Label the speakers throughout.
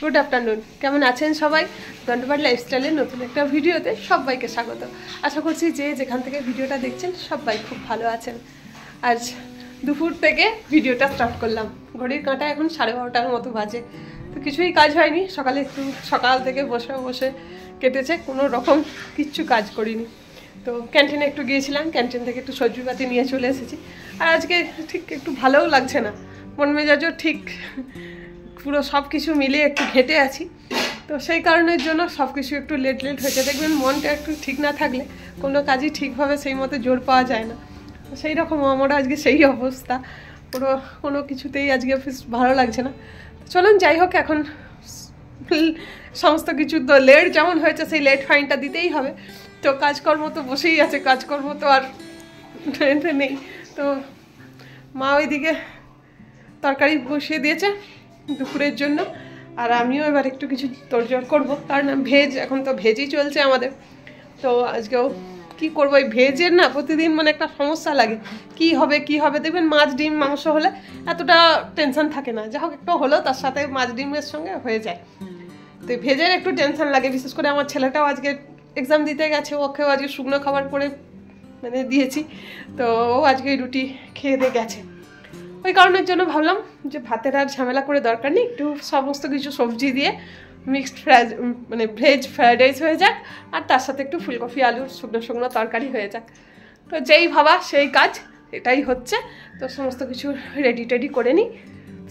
Speaker 1: Good afternoon, কেমন আছেন সবাই? দণ্ডপাট লাইফস্টাইলের নতুন একটা ভিডিওতে সবাইকে স্বাগত। আশা করছি যে যেখান থেকে ভিডিওটা দেখছেন সবাই খুব ভালো আছেন। আজ দুপুর থেকে ভিডিওটা স্টার্ট করলাম। ঘড়ির কাঁটা এখন 12:30টার মতো বাজে। তো কিছুই কাজ হয়নি, সকাল থেকে বসে বসে কেটেছে, কোনো রকম কিচ্ছু কাজ করিনি। তো ক্যান্টিনে একটু গিয়েছিলাম, ক্যান্টিন থেকে একটু সবজিপাতি নিয়ে চলে এসেছি। আর আজকে ঠিক একটু ভালোও লাগছে না, মন মেজাজও ঠিক পুরো সব কিছু মিলিয়ে একটু ঘেঁটে আছি। তো সেই কারণের জন্য সব কিছু একটু লেট হয়েছে। দেখবেন মনটা একটু ঠিক না থাকলে কোনো কাজই ঠিকভাবে সেই মতো জোর পাওয়া যায় না। সেই রকম আমার আজকে সেই অবস্থা, পুরো কোনো কিছুতেই আজকে ভালো লাগছে না। চলুন যাই হোক, এখন সমস্ত কিছু তো লেট যেমন হয়েছে সেই লেট ফাইনটা দিতেই হবে। তো কাজকর্ম তো বসেই আছে, কাজকর্ম তো আর নেই। তো মা ওইদিকে তরকারি বসিয়ে দিয়েছে দুপুরের জন্য, আর আমিও এবার একটু কিছু তোড়জোড় করবো, কারণ ভেজ এখন তো ভেজই চলছে আমাদের। তো আজকেও কি করবো, এই ভেজের না প্রতিদিন মানে একটা সমস্যা লাগে, কি হবে। দেখবেন মাছ ডিম মাংস হলে এতটা টেনশন থাকে না, যা হোক একটু হলো তার সাথে মাছ ডিমের সঙ্গে হয়ে যায়। তো ভেজের একটু টেনশন লাগে, বিশেষ করে আমার ছেলেটাও আজকে এক্সাম দিতে গেছে, ওকেও আজকে শুকনো খাবার করে মানে দিয়েছি। তো ও আজকে রুটি খেয়ে দিয়ে গেছে। ওই কারণের জন্য ভাবলাম যে ভাতের আর ঝামেলা করে দরকার নেই, একটু সমস্ত কিছু সবজি দিয়ে মিক্সড মানে ভেজ ফ্রাইড রাইস হয়ে যাক, আর তার সাথে একটু ফুলকপি আলুর শুকনো তরকারি হয়ে যাক। তো যেই ভাবা সেই কাজ, এটাই হচ্ছে। তো সমস্ত কিছু রেডি করে নিই।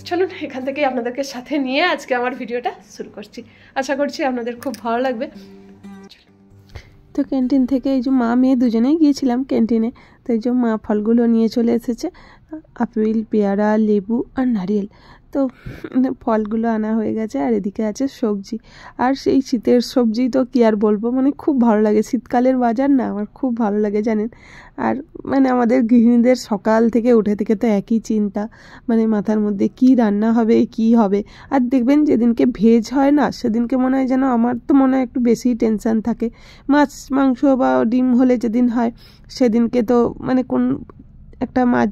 Speaker 1: চলুন এখান থেকেই আপনাদেরকে সাথে নিয়ে আজকে আমার ভিডিওটা শুরু করছি। আশা করছি আপনাদের খুব ভালো লাগবে।
Speaker 2: তো ক্যান্টিন থেকে এই যে মা মেয়ে দুজনেই গিয়েছিলাম ক্যান্টিনে। তো এই যে মা ফলগুলো নিয়ে চলে এসেছে, আপেল, পেয়ারা, লেবু আর নারিয়েল। তো ফলগুলো আনা হয়ে গেছে, আর এদিকে আছে সবজি। আর সেই শীতের সবজি তো কী আর বলবো, মানে খুব ভালো লাগে। শীতকালের বাজার না আমার খুব ভালো লাগে জানেন। আর মানে আমাদের গৃহিণীদের সকাল থেকে উঠে থেকে তো একই চিন্তা, মানে মাথার মধ্যে কি রান্না হবে, কি হবে। আর দেখবেন যেদিনকে ভেজ হয় না সেদিনকে মনে হয় যেন, আমার তো মনে হয় একটু বেশি টেনশান থাকে। মাছ মাংস বা ডিম হলে যেদিন হয় সেদিনকে তো মানে কোন একটা মাছ,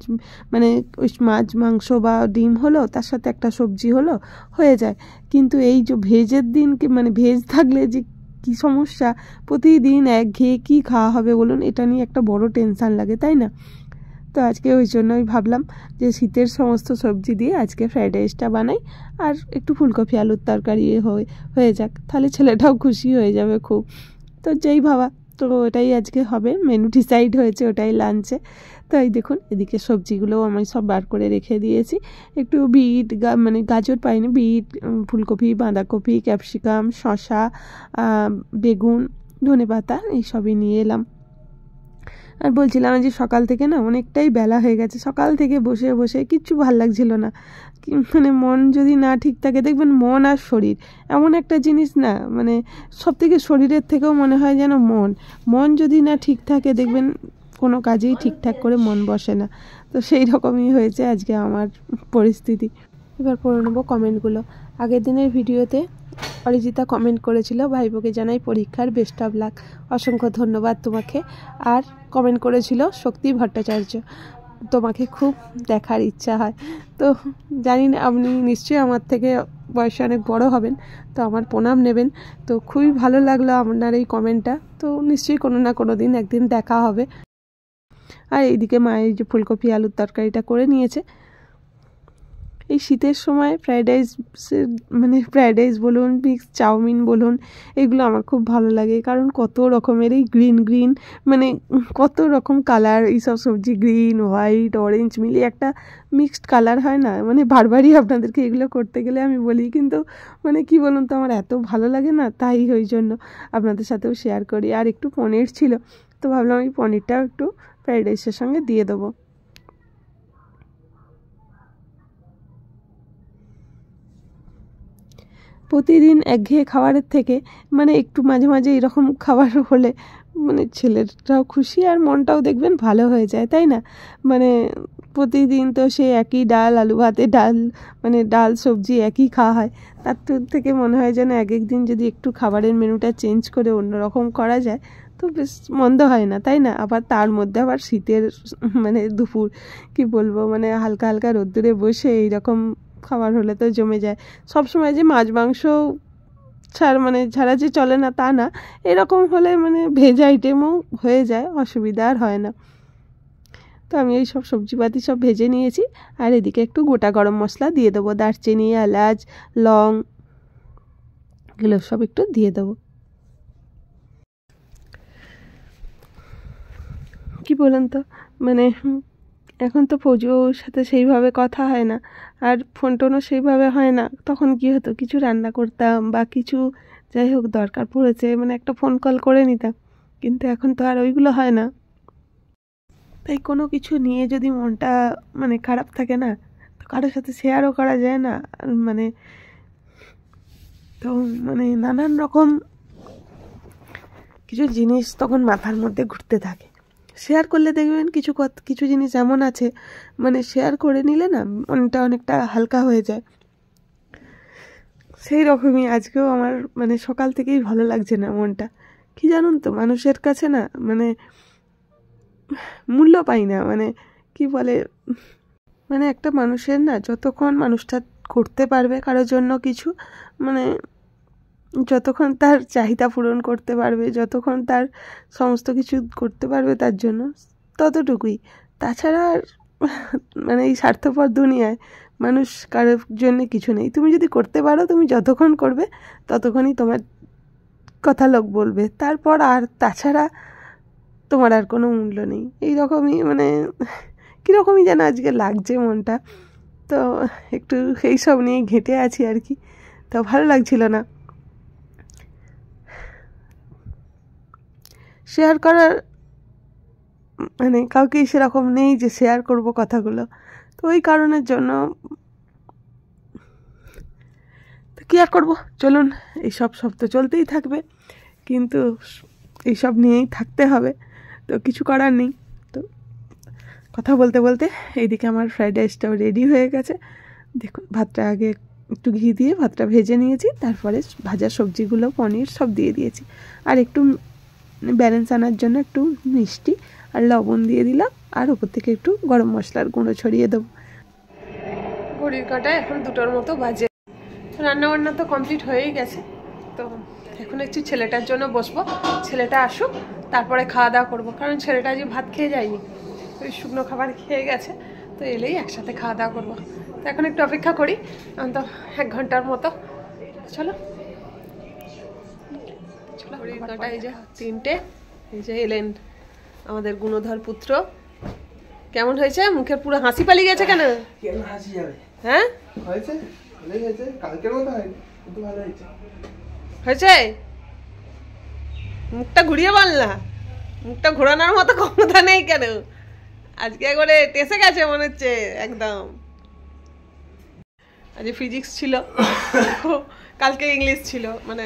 Speaker 2: মানে ওই মাছ মাংস বা ডিম হলো, তার সাথে একটা সবজি হলো, হয়ে যায়। কিন্তু এই যে ভেজের দিনকে, মানে ভেজ থাকলে যে কী সমস্যা, প্রতিদিন একঘেয়ে কী খাওয়া হবে বলুন, এটা নিয়ে একটা বড় টেনশান লাগে, তাই না? তো আজকে ওই জন্যই ভাবলাম যে শীতের সমস্ত সবজি দিয়ে আজকে ফ্রাইড রাইসটা বানাই, আর একটু ফুলকপি আলুর তরকারি হয়ে যাক, তাহলে ছেলেটাও খুশি হয়ে যাবে খুব। তো যেই ভাবা, তো ওটাই আজকে হবে, মেনু ডিসাইড হয়েছে ওটাই লাঞ্চে। তো এই দেখুন এদিকে সবজিগুলোও আমি সব বার করে রেখে দিয়েছি। একটু বিট, মানে গাজর পাইনি, বিট, ফুলকপি, বাঁধাকপি, ক্যাপসিকাম, শসা, বেগুন, ধনেপাতা এইসবই নিয়ে এলাম। আর বলছিলাম যে সকাল থেকে না অনেকটাই বেলা হয়ে গেছে, সকাল থেকে বসে বসে কিচ্ছু ভাল লাগছিল না। মানে মন যদি না ঠিক থাকে, দেখবেন মন আর শরীর এমন একটা জিনিস না, মানে সব থেকে শরীরের থেকেও মনে হয় যেন মন যদি না ঠিক থাকে, দেখবেন কোনো কাজেই ঠিকঠাক করে মন বসে না। তো সেই রকমই হয়েছে আজকে আমার পরিস্থিতি। এবার পড়ে নেবো কমেন্টগুলো। আগের দিনের ভিডিওতে অরিজিতা কমেন্ট করেছিল, ভাইবোকে জানাই পরীক্ষার বেস্ট অফ লাক, অসংখ্য ধন্যবাদ তোমাকে। আর কমেন্ট করেছিল শক্তি ভট্টাচার্য, তোমাকে খুব দেখার ইচ্ছা হয়। তো জানি না, আপনি নিশ্চয়ই আমার থেকে বয়সে অনেক বড় হবেন, তো আমার প্রণাম নেবেন। তো খুবই ভালো লাগলো আপনার এই কমেন্টটা। তো নিশ্চয়ই কোনো না কোনো দিন একদিন দেখা হবে। আর এইদিকে মায়ের যে ফুলকপি আলুর তরকারিটা করে নিয়েছে। এই শীতের সময় ফ্রাইড রাইস বলুন, মিক্স চাউমিন বলুন, এগুলো আমার খুব ভালো লাগে। কারণ কত রকমের এই গ্রিন মানে কত রকম কালার, এইসব সবজি গ্রিন, হোয়াইট, অরেঞ্জ মিলিয়ে একটা মিক্সড কালার হয় না, মানে বারবারই আপনাদেরকে এগুলো করতে গেলে আমি বলি, কিন্তু মানে কি বলুন তো আমার এত ভালো লাগে না, তাই ওই জন্য আপনাদের সাথেও শেয়ার করি। আর একটু পনির ছিল, তো ভাবলাম এই পনিরটাও একটু ফ্রাইড রাইসের সঙ্গে দিয়ে দেবো। প্রতিদিন একঘেয়ে খাবারের থেকে মানে একটু মাঝে মাঝে এরকম খাবার হলে মানে ছেলেটাও খুশি, আর মনটাও দেখবেন ভালো হয়ে যায়, তাই না? মানে প্রতিদিন তো সে একই ডাল, আলু ভাতে ডাল, মানে ডাল সবজি একই খাওয়া হয়। তার থেকে মনে হয় যেন এক দিন যদি একটু খাবারের মেনুটা চেঞ্জ করে অন্যরকম করা যায় তো বেশ মন্দ হয় না, তাই না? আবার তার মধ্যে আবার শীতের মানে দুপুর, কি বলবো, মানে হালকা হালকা রোদ্দুরে বসে এইরকম খাবার হলে তো জমে যায়। সবসময় যে মাছ মাংস ছাড়া যে চলে না তা না, এরকম হলে মানে ভেজ আইটেমও হয়ে যায়, অসুবিধা আর হয় না। তো আমি এই সব সবজিপাতি সব ভেজে নিয়েছি, আর এদিকে একটু গোটা গরম মশলা দিয়ে দেবো, দারচিনি, এলাচ, লং এগুলো সব একটু দিয়ে দেবো। কি বলেন তো, মানে এখন তো ফৌজুর সাথে সেইভাবে কথা হয় না, আর ফোন টোনও সেইভাবে হয় না। তখন কি হতো, কিছু রান্না করতাম বা কিছু যাই হোক দরকার পড়েছে মানে একটা ফোন কল করে নিতাম, কিন্তু এখন তো আর ওইগুলো হয় না। তাই কোনো কিছু নিয়ে যদি মনটা মানে খারাপ থাকে না, তো কারোর সাথে শেয়ারও করা যায় না, মানে তো মানে নানান রকম কিছু জিনিস তখন মাথার মধ্যে ঘুরতে থাকে। শেয়ার করলে দেখবেন কিছু জিনিস এমন আছে মানে শেয়ার করে নিলে না মনটা অনেকটা হালকা হয়ে যায়। সেই রকমই আজকেও আমার মানে সকাল থেকেই ভালো লাগছে না মনটা। কি জানুন তো, মানুষের কাছে না মানে মূল্য পাই না, মানে কি বলে, মানে একটা মানুষের না যতক্ষণ মানুষটা করতে পারবে কারোর জন্য কিছু, মানে যতক্ষণ তার চাহিদা পূরণ করতে পারবে, যতক্ষণ তার সমস্ত কিছু করতে পারবে তার জন্য, ততটুকুই। তাছাড়া আর মানে এই স্বার্থপর দুনিয়ায় মানুষ কারোর জন্য কিছু নেই। তুমি যদি করতে পারো, তুমি যতক্ষণ করবে ততক্ষণই তোমার কথা লোক বলবে, তারপর আর তাছাড়া তোমার আর কোনো মূল্য নেই। এই রকমই মানে কীরকমই যেন আজকে লাগছে মনটা, তো একটু এইসব নিয়ে ঘেঁটে আছি আর কি, তো ভালো লাগছিল না। শেয়ার করার মানে কাউকেই সেরকম নেই যে শেয়ার করব কথাগুলো, তো ওই কারণের জন্য তো কী আর করবো, চলুন এইসব সব তো চলতেই থাকবে, কিন্তু এইসব নিয়েই থাকতে হবে, তো কিছু করার নেই। তো কথা বলতে বলতে এইদিকে আমার ফ্রাইড রাইসটাও রেডি হয়ে গেছে। দেখুন, ভাতটা আগে একটু ঘি দিয়ে ভাতটা ভেজে নিয়েছি, তারপরে ভাজা সবজিগুলো পনির সব দিয়ে দিয়েছি, আর একটু ব্যালেন্স আনার জন্য একটু মিষ্টি আর লবণ দিয়ে দিলাম, আর ওপর থেকে একটু গরম মশলার গুঁড়ো ছড়িয়ে দেবো। ঘড়ির কাঁটায় এখন 2টোর মতো বাজে। রান্নাবান্না তো কমপ্লিট হয়েই গেছে, তো এখন একটু ছেলেটার জন্য বসবো, ছেলেটা আসুক তারপরে খাওয়া দাওয়া করবো, কারণ ছেলেটা আজ ভাত খেয়ে যায়নি, ওই শুকনো খাবার খেয়ে গেছে, তো এলেই একসাথে খাওয়া দাওয়া করবো। তো এখন একটু অপেক্ষা করি, তো 1 ঘন্টার মতো। চলো ঘড়ির কাঁটা এই যে 3টে, এই যে এলেন আমাদের গুণধর পুত্র। কেমন হয়েছে? মুখের পুরো হাসি পালিয়ে গেছে কেন?
Speaker 3: কেন হাসি যাবে?
Speaker 2: হ্যাঁ
Speaker 3: হয়েছে, ভালোই হয়েছে, কালকের মতো হয়নি কিন্তু ভালো হয়েছে।
Speaker 2: হয়েছে? মুখটা ঘুরিয়ে বল না, মুখটা ঘোরানোর মতো ক্ষমতা নেই কেন? আজকে একবারে টেসে গেছে মনে হচ্ছে একদম। আজ ফিজিক্স ছিল, কালকে ইংলিশ ছিল, মানে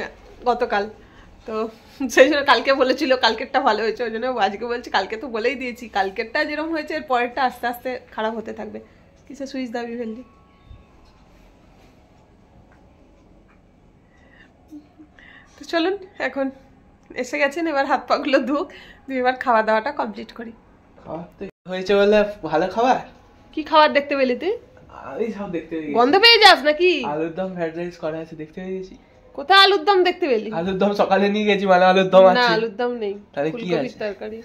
Speaker 2: গতকাল, তো সেই জন্য কালকে বলেছিল কালকেরটা ভালো হয়েছে, ওই জন্য আজকে বলছি কালকে তো বলেই দিয়েছি কালকেরটা যেরকম হয়েছে এর পরেরটা আস্তে আস্তে খারাপ হতে থাকবে। কিসে সুইচ দাবি ফেললি? তো চলুন, এখন এসে গেছেন, এবার হাত পাগুলো ধুক, দিয়ে এবার খাওয়া দাওয়াটা কমপ্লিট করি।
Speaker 3: খাবার তো হয়েছে বলে ভালো খাবার।
Speaker 2: কি খাবার দেখতে পেলি তুই?
Speaker 3: আমি সব দেখতে পেয়ে গেছি।
Speaker 2: গন্ধ পেয়ে যাস নাকি?
Speaker 3: আলুর দম ফ্রাইড রাইস করা আছে, দেখতে পেয়ে গেছি।
Speaker 2: কোথায় আলুর দম দেখতে পেলি?
Speaker 3: আলুর দম সকালে নিয়ে গেছি, মানে আলুর দম আছে
Speaker 2: না, আলুর দম নেই,
Speaker 3: তাহলে কি
Speaker 2: ফুলকপির
Speaker 3: আছে?
Speaker 2: তরকারি।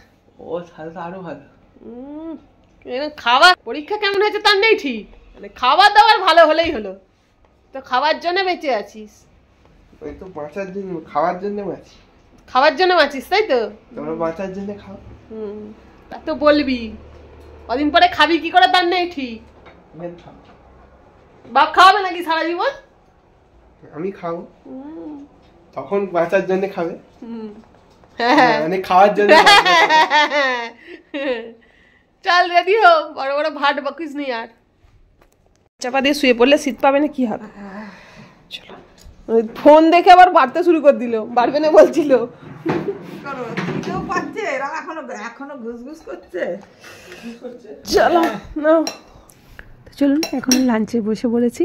Speaker 3: ও তাহলে তো আরো ভালো।
Speaker 2: খাওয়া পরীক্ষা কেমন হয়েছে তার নেই ঠিক, মানে খাবার দাবার ভালো হলেই হলো, তো খাওয়ার জন্য বেঁচে আছিস।
Speaker 3: ওই তো বাঁচার জন্য, খাওয়ার জন্য বাঁচি।
Speaker 2: খাওয়ার জন্য বাঁচিস, তাই তো?
Speaker 3: তোমরা বাঁচার জন্য খাও।
Speaker 2: তা তো বলবি, কদিন পরে খাবি কি করে তার নেই ঠিক। বাপ খাওয়াবে নাকি সারা জীবন?
Speaker 3: আমি খাবো, তখন বাঁচার জন্য খাবে,
Speaker 2: হ্যাঁ
Speaker 3: মানে খাওয়ার জন্য।
Speaker 2: চল রেডি হো, বড় বড় ভাট বকিস নি আর। চাপা দিয়ে শুয়ে পড়লে শীত পাবে না, কি হবে? চলো, ফোন দেখে আবার বাড়তে শুরু করে দিল, বাড়বে না বলছিল। চলো না, চলুন এখন লাঞ্চে বসে পড়েছি,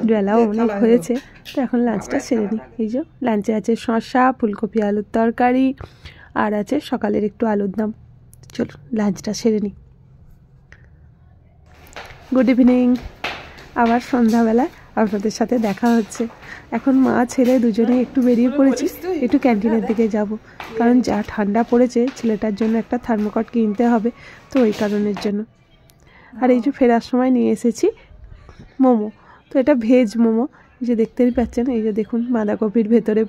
Speaker 2: বেলাও অনেক হয়েছে, তো এখন লাঞ্চটা সেরে নিই। এই যে লাঞ্চে আছে শসা, ফুলকপি আলুর তরকারি, আর আছে সকালের একটু আলুর দম। চলুন লাঞ্চটা সেরে নিই। গুড ইভিনিং, আবার সন্ধ্যাবেলা আপনাদের সাথে দেখা হচ্ছে। এখন মা ছেলে দুজনেই একটু বেরিয়ে পড়েছি, একটু ক্যান্টিনের দিকে যাব, কারণ যা ঠান্ডা পড়েছে ছেলেটার জন্য একটা থার্মোকট কিনতে হবে, তো ওই কারণের জন্য। আর এই যে ফেরার সময় নিয়ে এসেছি মোমো, তো এটা ভেজ মোমো, এই যে দেখতেই পাচ্ছেন, এই যে দেখুন বাঁধাকপির ভেতরে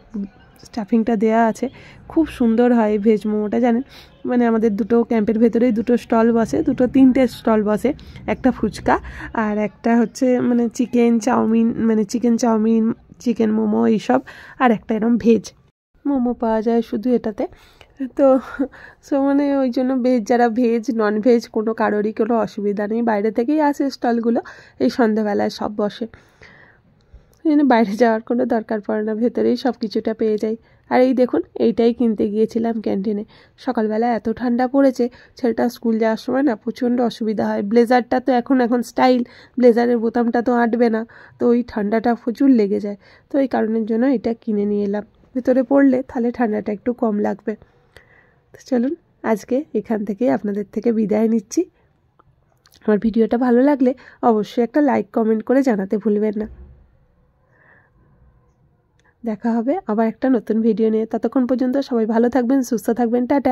Speaker 2: স্টাফিংটা দেওয়া আছে, খুব সুন্দর হয় এই ভেজ মোমোটা জানেন। মানে আমাদের দুটো ক্যাম্পের ভেতরেই দুটো স্টল বসে, তিনটে স্টল বসে, একটা ফুচকা আর একটা হচ্ছে মানে চিকেন চাউমিন চিকেন মোমো এইসব, আর একটা এরকম ভেজ মোমো পাওয়া যায় শুধু এটাতে। তো মানে ওই জন্য যারা ভেজ নন ভেজ কোনো কারোরই কোনো অসুবিধা নেই, বাইরে থেকেই আসে স্টলগুলো, এই সন্ধ্যাবেলায় সব বসে, এই জন্য বাইরে যাওয়ার কোনো দরকার পড়ে না, ভেতরেই সব কিছুটা পেয়ে যাই। আর এই দেখুন এইটাই কিনতে গিয়েছিলাম ক্যান্টিনে। সকালবেলা এত ঠান্ডা পড়েছে, ছেলেটা স্কুল যাওয়ার সময় না প্রচণ্ড অসুবিধা হয়। ব্লেজারটা তো এখন স্টাইল, ব্লেজারের বোতামটা তো আঁটবে না, তো ওই ঠান্ডাটা প্রচুর লেগে যায়, তো এই কারণের জন্য এটা কিনে নিয়ে এলাম। ভেতরে পড়লে তাহলে ঠান্ডাটা একটু কম লাগবে। তো চলুন আজকে এখান থেকে আপনাদের থেকে বিদায় নিচ্ছি। আমার ভিডিওটা ভালো লাগলে অবশ্যই একটা লাইক কমেন্ট করে জানাতে ভুলবেন না। দেখা হবে আবার একটা নতুন ভিডিও নিয়ে, ততক্ষণ পর্যন্ত সবাই ভালো থাকবেন, সুস্থ থাকবেন, টাটা।